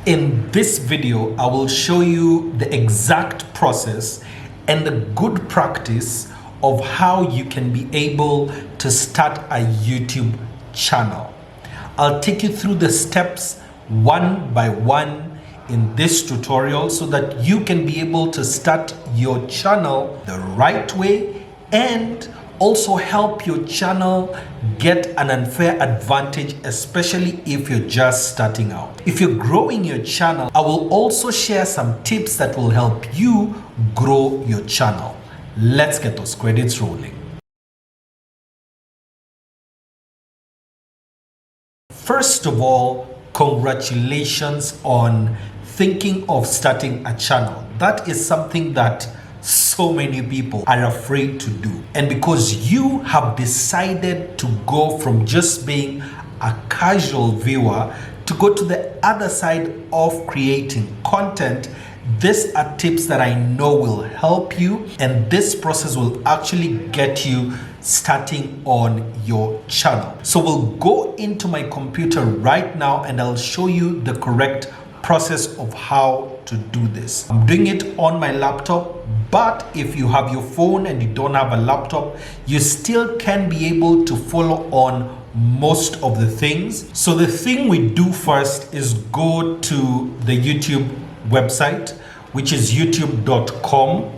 In this video, I will show you the exact process and the good practice of how you can be able to start a YouTube channel. I'll take you through the steps one by one in this tutorial so that you can be able to start your channel the right way and also help your channel get an unfair advantage, especially if you're just starting out. If you're growing your channel, I will also share some tips that will help you grow your channel. Let's get those credits rolling. First of all, congratulations on thinking of starting a channel. That is something that so many people are afraid to do. And because you have decided to go from just being a casual viewer to go to the other side of creating content, these are tips that I know will help you, and this process will actually get you starting on your channel. So we'll go into my computer right now and I'll show you the correct process of how to do this. I'm doing it on my laptop, but if you have your phone and you don't have a laptop, you still can be able to follow on most of the things. So the thing we do first is go to the YouTube website, which is youtube.com,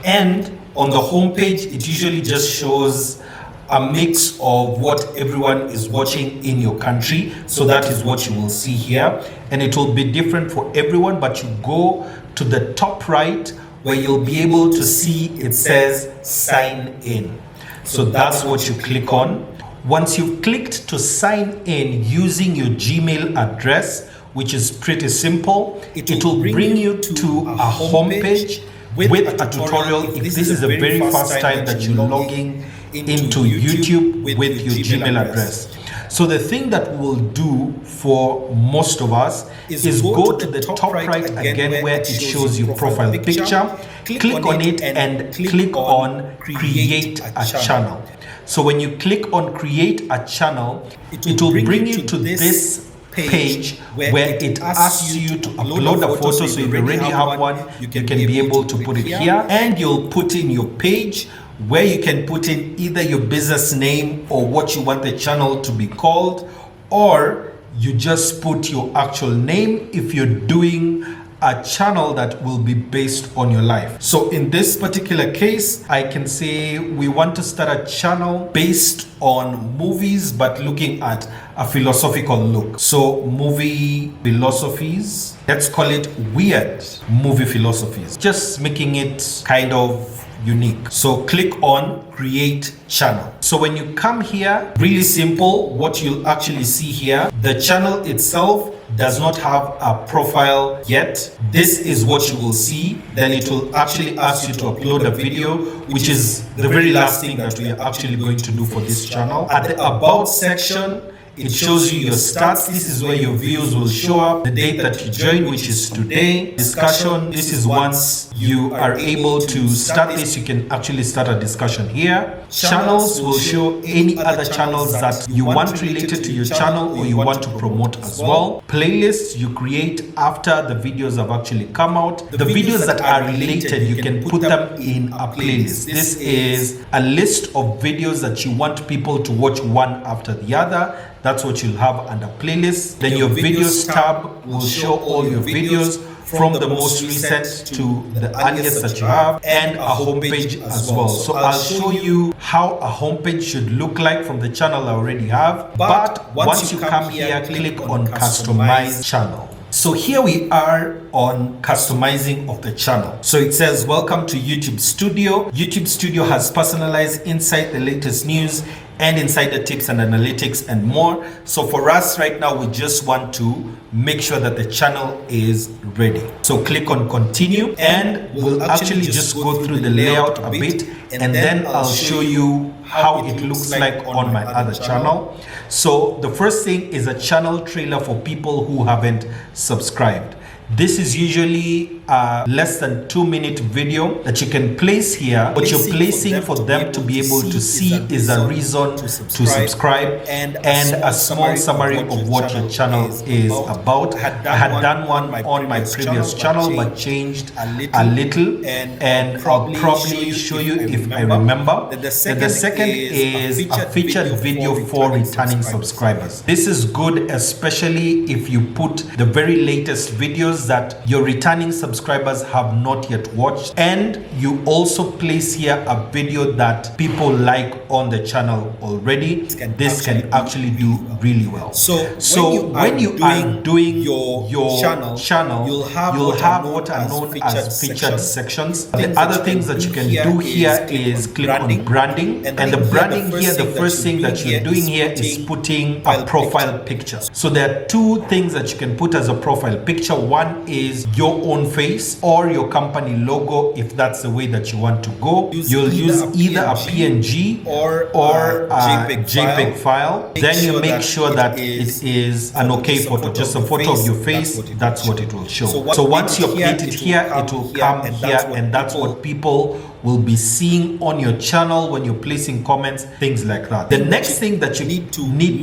and on the homepage it usually just shows a mix of what everyone is watching in your country. So that is what you will see here, and it will be different for everyone, but you go to the top right where you'll be able to see it says sign in. So that's what you click on. Once you've clicked to sign in using your Gmail address, which is pretty simple, it will bring you to a homepage with a tutorial. If this is the very first time that you're logging into YouTube with your Gmail address. So the thing that we'll do for most of us is go to the top right again where it shows your profile picture, click on it and click on create a channel. So when you click on create a channel, it will bring you to this page where it asks you to upload a photo. So if you already have one, you can be able to put it here, and you'll put in your page where you can put in either your business name or what you want the channel to be called, or you just put your actual name if you're doing a channel that will be based on your life. So in this particular case, I can say we want to start a channel based on movies, but looking at a philosophical look. So movie philosophies, let's call it weird movie philosophies, just making it kind of unique. So click on create channel. So when you come here, really simple, what you'll actually see here, the channel itself does not have a profile yet. This is what you will see. Then it will actually ask you to upload a video, which is the very last thing that we are actually going to do for this channel. At the about section, it shows you your stats. This is where your views will show up, the date that you joined, which is today. Discussion, this is once you are able to start this, you can actually start a discussion here. Channels will show any other channels that you want related to your channel or you want to promote as well. Playlists you create after the videos have actually come out. The videos that are related, you can put them in a playlist. This is a list of videos that you want people to watch one after the other. That's what you'll have under playlist. Then your videos tab will show all your videos from the most recent to the earliest that you have, and a homepage as well. So I'll show you how a homepage should look like from the channel I already have. But once you come here, click on customize channel. So here we are on customizing of the channel. So it says, welcome to YouTube Studio. YouTube Studio has personalized insight, the latest news, and insider tips and analytics and more. So for us right now, we just want to make sure that the channel is ready. So click on continue, and we'll actually just go through the layout a bit, and then I'll show you how it looks like on my other channel. So the first thing is a channel trailer for people who haven't subscribed. This is usually a less than 2-minute video that you can place here. What you're placing for them to be able to see is a reason to subscribe and a small summary of what your channel is about. I had done one on my previous channel but changed a little, and I'll probably show you if I remember. And the second is a featured video for returning subscribers. This is good, especially if you put the very latest videos that your returning subscribers have not yet watched, and you also place here a video that people like on the channel already. This can actually do really well. So when you are doing your channel, you'll have what are known as featured sections. The other things that you can do here is click on branding, and the branding here, the first thing that you're doing here is putting a profile picture. So there are two things that you can put as a profile picture. One is your own face or your company logo, if that's the way that you want to go. You'll use either a PNG or a JPEG file. Then you make sure that it is an okay photo, just a photo of your face. That's what it will show. So once you update it here, it will come here, and that's what people will be seeing on your channel when you're placing comments, things like that. The next thing that you need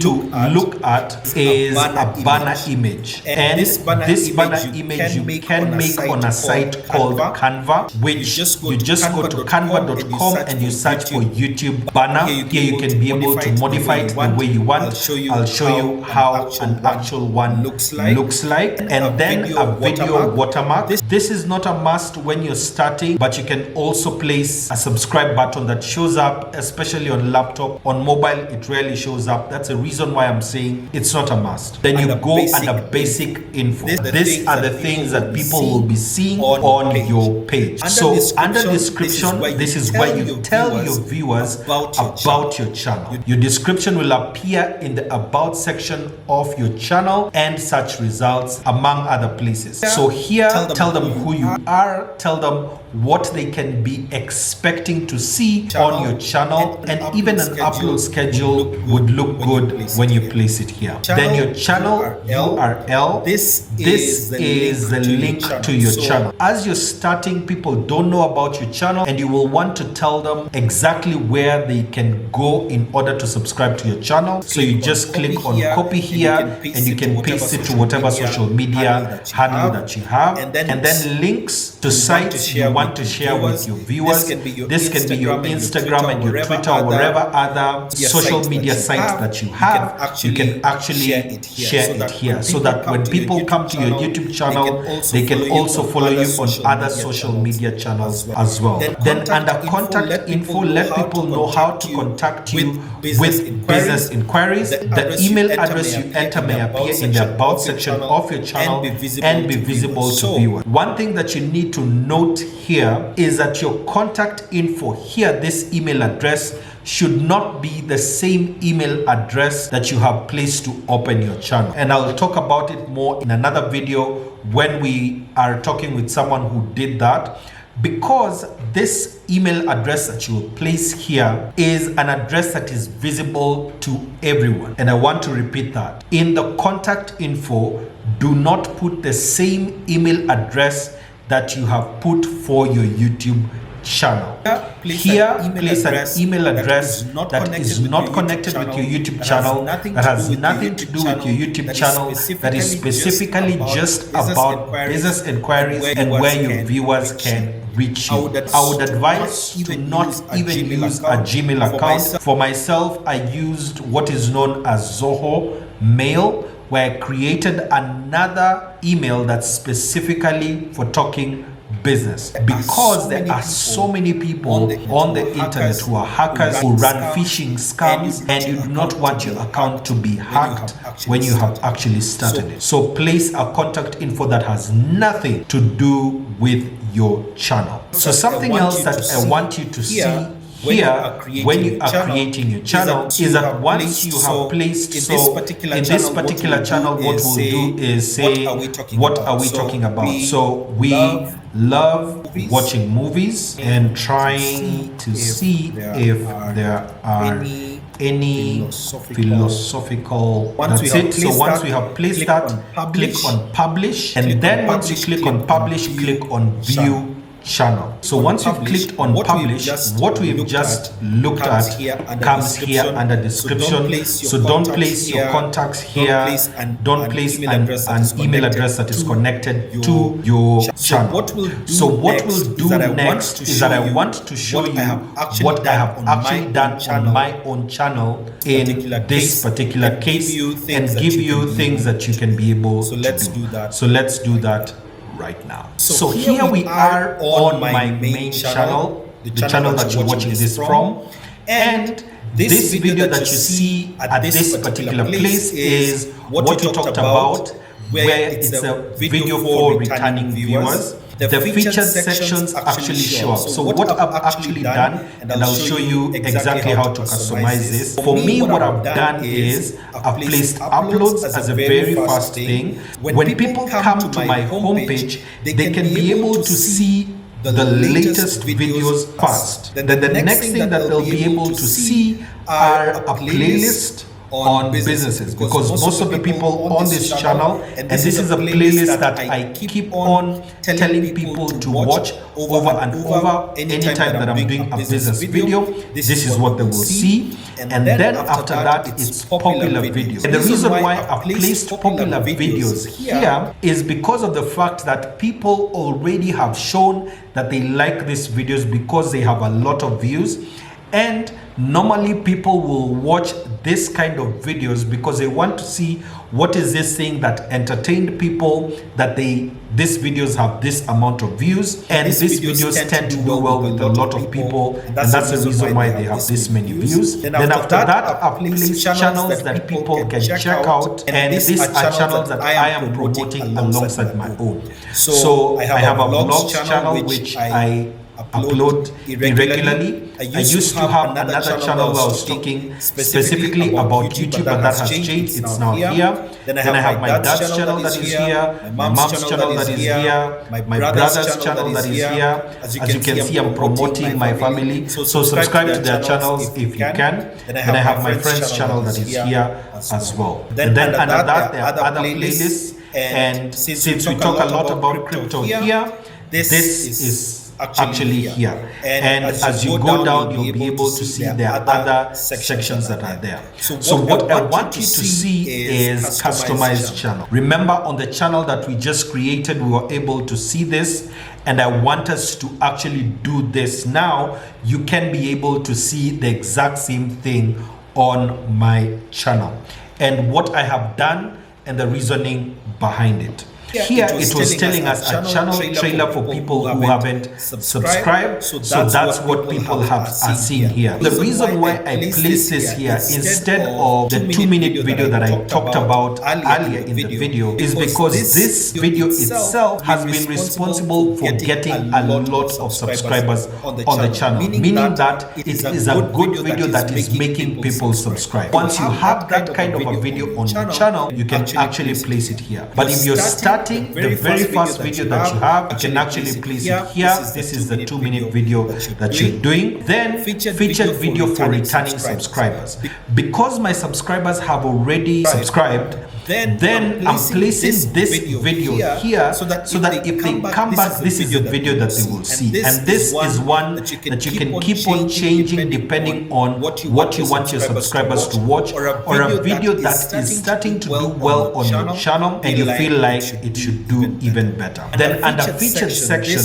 to look at is a banner image. And this banner image you can make on a site called Canva, which you just go to canva.com and you search for YouTube banner. Here you can be able to modify it the way you want. I'll show you how an actual one looks like. And then a video watermark. This is not a must when you're starting, but you can also place a subscribe button that shows up, especially on laptop. On mobile, it rarely shows up. That's the reason why I'm saying it's not a must. Then you go under basic info. These are the things that people will be seeing on your page. So under description, this is where you tell your viewers about your channel. Your description will appear in the about section of your channel and search results, among other places. So here, tell them who you are, tell them what they can be expecting to see on your channel, and even an upload schedule would look good when you place it here. Then your channel URL, this is the link to your channel. As you're starting, people don't know about your channel, and you will want to tell them exactly where they can go in order to subscribe to your channel. So you just click on copy here, and you can paste it to whatever social media handle that you have, and then links to sites you want to share with your viewers. This can be your Instagram and your Twitter or whatever other social media sites that you have. You can actually share it here, so that when people come to your YouTube channel, they can also follow you on other social media channels as well. Then under contact info, let people know how to contact you with business inquiries. The email address you enter may appear in the about section of your channel and be visible to viewers. One thing that you need to note here is that your contact info here, this email address, should not be the same email address that you have placed to open your channel. And I'll talk about it more in another video when we are talking with someone who did that, because this email address that you will place here is an address that is visible to everyone. And I want to repeat that. In the contact info, do not put the same email address that you have put for your YouTube channel. Here, place an email address that is not connected with your YouTube channel, that has nothing to do with your YouTube channel, that is specifically just about business inquiries and where your viewers can reach you. I would advise to not even use a Gmail account. For myself, I used what is known as Zoho Mail, where I created another email that's specifically for talking business, because there are so many people on the internet who are hackers, who run phishing scams, and you do not want your account to be hacked when you have actually started it. So place a contact info that has nothing to do with your channel. So something else that I want you to see here when you are creating your channel is that once you have placed, so in this particular channel, what we'll do is say, what are we talking about? So we love watching movies and trying to see if there are any philosophical. That's it. So once we have placed that, click on publish, and then once you click on publish, click on view channel. So once you've clicked on publish, what we've just looked at comes here under description. So don't place your contacts here, don't place an email address that is connected to your channel. So what we'll do next is that I want to show you what I have actually done on my own channel in this particular case, and give you things that you can be able to do. So let's do that right now. So here we are on my main channel, the channel that you're watching this from, and this video that you see at this particular place is what we talked about, where it's a video for returning viewers. The featured sections actually show up. So what I've actually done, and I'll show you exactly how to customize this. For me, what I've done is I've placed uploads as a very first thing. When people come to my homepage, they can be able to see the latest videos first. Then the next thing that they'll be able to see are a playlist on businesses, because most of the people on this channel, and this is a playlist that I keep on telling people to watch over and over anytime that I'm doing a business video. This is what they will see, and then after that it's popular videos. And the reason why I placed popular videos here is because of the fact that people already have shown that they like these videos because they have a lot of views. And normally people will watch this kind of videos because they want to see what is this thing that entertained people, that these videos have this amount of views, and these videos tend to do well with a lot of people, and that's the reason why they have this many views. Then after that, I've placed channels that people can check out, and these are channels that I am promoting alongside my own. So I have a vlogs channel which I upload irregularly. I used to have another channel where I was talking specifically about YouTube, but that has changed. It's now here. Then I have my dad's channel that is here, my mom's channel that is here, my brother's channel that is here. As you can see, I'm promoting my family. So subscribe to their channels if you can. Then I have my friend's channel that is here as well. And then under that, there are other playlists. And since we talk a lot about crypto here, this is actually here, and as you go down you'll be able to see there are other sections that are there. So what I want you to see is customized channel. Remember, on the channel that we just created, we were able to see this, and I want us to actually do this now. You can be able to see the exact same thing on my channel, and what I have done and the reasoning behind it. Here it was telling us a channel trailer for people who haven't subscribed, so that's what people are seeing here. The reason why I placed this here instead of the 2-minute video that I talked about earlier in the video is because this video itself has been responsible for getting a lot of subscribers on the channel, meaning that it is a good video that is making people subscribe. Once you have that kind of a video on your channel, you can actually place it here. But if you're starting the very first video that you have, you can actually place it here. This is the 2-minute video that you're doing. Then featured video for returning subscribers. Because my subscribers have already subscribed, then I'm placing this video here so that if they come back, this is the video that they will see. And this is one that you can keep on changing depending on what you want your subscribers to watch, or a video that is starting to do well on your channel and you feel like it should do even better. Then under featured section,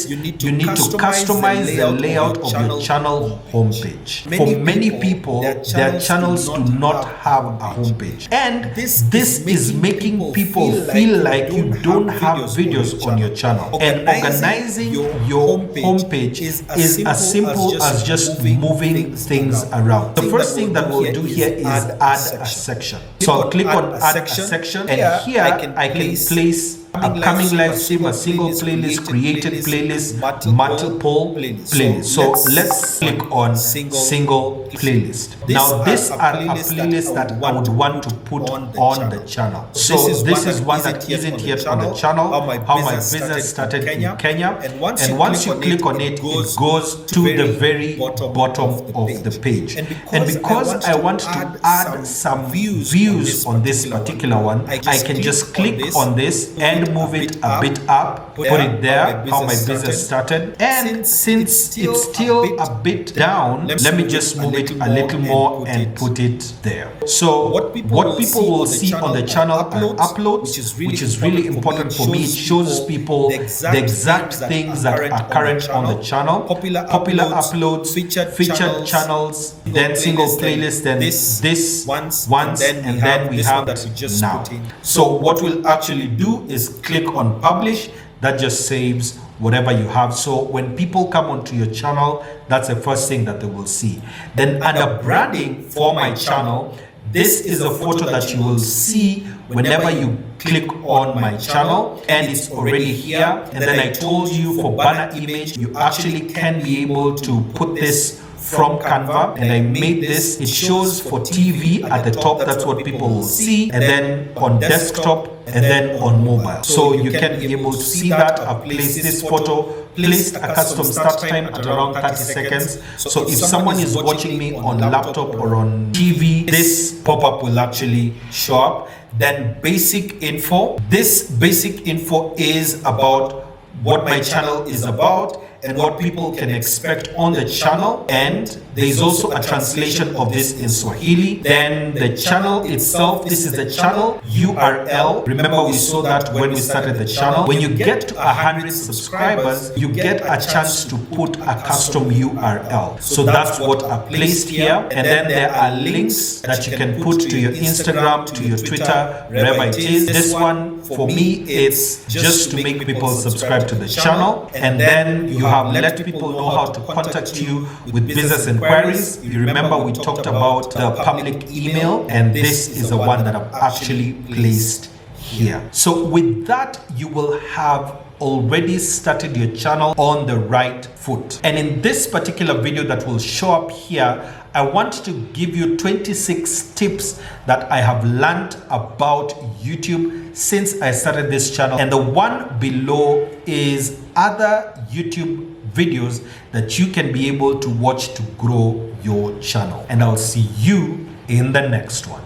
you need to customize the layout of your channel homepage. For many people, their channels do not have a homepage, and this is making people feel like you don't have videos on your channel. And organizing your homepage is as simple as just moving things around. The first thing that we'll do here is add a section. So I'll click on add a section, and here I can place upcoming live stream, a single playlist, created playlist, multiple playlists. So let's click on single playlist. Now these are a playlist that I would want to put on the channel. So this is one that isn't yet on the channel, how my business started in Kenya. And once you click on it, it goes to the very bottom of the page. And because I want to add some views on this particular one, I can just click on this and move it a bit up, put it there, how my business started. And since it's still a bit down, let me just move it a little more and put it there. So what people will see on the channel are uploads, which is really important for me. It shows people the exact things that are current on the channel. Popular uploads, featured channels, then single playlist, then this once, and then we have now. So what we'll actually do is click on publish. That just saves whatever you have. So when people come onto your channel, that's the first thing that they will see. Then under branding for my channel, this is a photo that you will see whenever you click on my channel, and it's already here. And then I told you for banner image, you actually can be able to put this from Canva, and I made this. It shows for TV at the top, that's what people will see, and then on desktop, and then on mobile. So you can be able to see that. I've placed this photo, placed a custom start time at around 30 seconds. So if someone is watching me on laptop or on TV, this pop-up will actually show up. Then basic info. This basic info is about what my channel is about and what people can expect on the channel. And there is also a translation of this in Swahili. Then the channel itself, this is the channel URL. Remember, we saw that when we started the channel. When you get to 100 subscribers, you get a chance to put a custom URL. So that's what I placed here. And then there are links that you can put to your Instagram, to your Twitter, wherever it is. This one, for me, it's just to make people subscribe to the channel. And then you have let people know how to contact you with business inquiries. You remember we talked about the public email, and this is the one that I've actually placed here. So with that, you will have already started your channel on the right foot. And in this particular video that will show up here, I want to give you 26 tips that I have learned about YouTube since I started this channel. And the one below is other YouTube videos that you can be able to watch to grow your channel. And I'll see you in the next one.